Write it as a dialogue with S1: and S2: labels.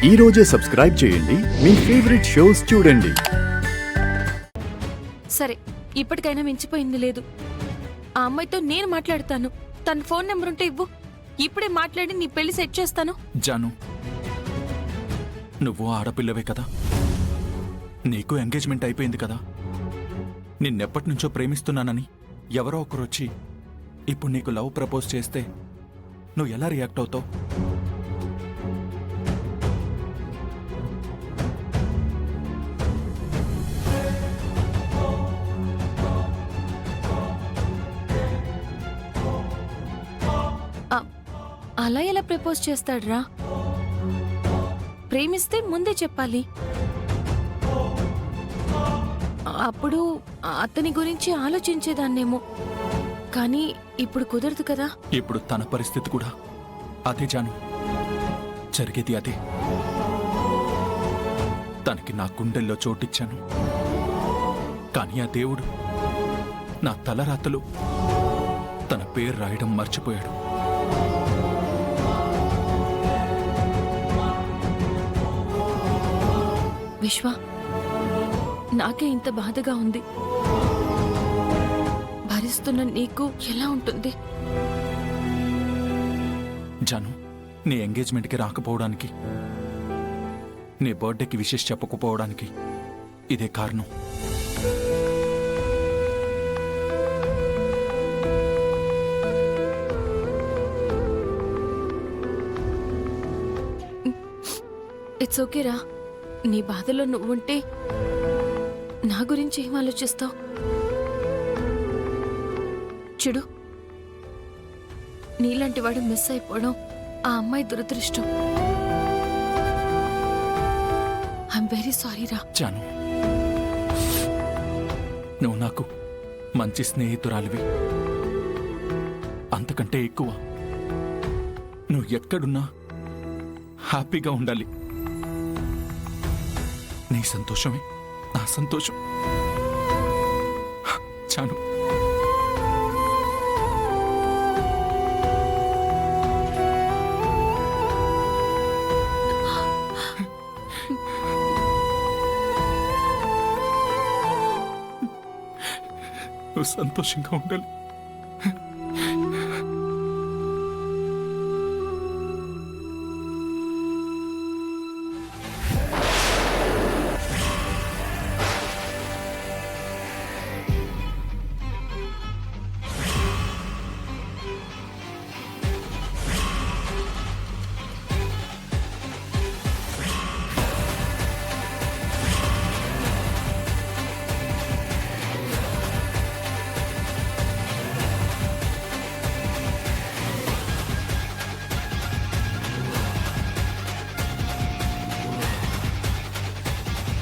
S1: ఈ రోజే సబ్స్క్రైబ్ చేయండి మీ ఫేవరెట్ షోస్ చూడండి.
S2: సరే, ఇప్పటికైనా మించిపోయింది లేదు. ఆ అమ్మాయితో నేను మాట్లాడతాను. తన ఫోన్ నెంబర్ ఉంటే ఇవ్వు. ఇప్పుడే మాట్లాడి నీ పెళ్లి సెట్ చేస్తాను.
S3: జాను, నువ్వు ఆడపిల్లవే కదా, నీకు ఎంగేజ్మెంట్ అయిపోయింది కదా. నిన్నెప్పటి నుంచో ప్రేమిస్తున్నానని ఎవరో ఒకరు వచ్చి ఇప్పుడు నీకు లవ్ ప్రపోజ్ చేస్తే నువ్వు ఎలా రియాక్ట్ అవుతావు?
S2: అలా ఎలా ప్రపోజ్ చేస్తాడ్రా? ప్రేమిస్తే ముందే చెప్పాలి. అప్పుడు అతని గురించి ఆలోచించేదాన్నేమో. కానీ ఇప్పుడు కుదరదు కదా.
S3: ఇప్పుడు తన పరిస్థితి కూడా అదే జాను, జరిగేది అదే. తనకి నా గుండెల్లో చోటిచ్చాను, కానీ ఆ దేవుడు నా తలరాతలు తన పేరు రాయడం మర్చిపోయాడు.
S2: విశ్వ, నాకే ఇంత బాధగా ఉంది. భరిస్తున్న నీకు ఎలా ఉంటుంది?
S3: జాను, నీ ఎంగేజ్మెంట్కి రాకపోవడానికి, నీ బర్త్డేకి విషెస్ చెప్పకపోవడానికి ఇదే కారణం.
S2: ఇట్స్ ఓకేరా. నీ బాధలో నువ్వుంటే నా గురించి ఏం ఆలోచిస్తావు? చూడు, నీలాంటి వాడు మిస్ అయిపోవడం ఆ అమ్మాయి దురదృష్టం. ఐఎమ్ వెరీ సారీ రా.
S3: జాను, నువ్వు నాకు మంచి స్నేహితురాలివి. అంతకంటే ఎక్కువ నువ్వు ఎక్కడున్నా హ్యాపీగా ఉండాలి. నీ సంతోషమే నా సంతోషం. జాను, నువ్వు సంతోషంగా ఉండాలి.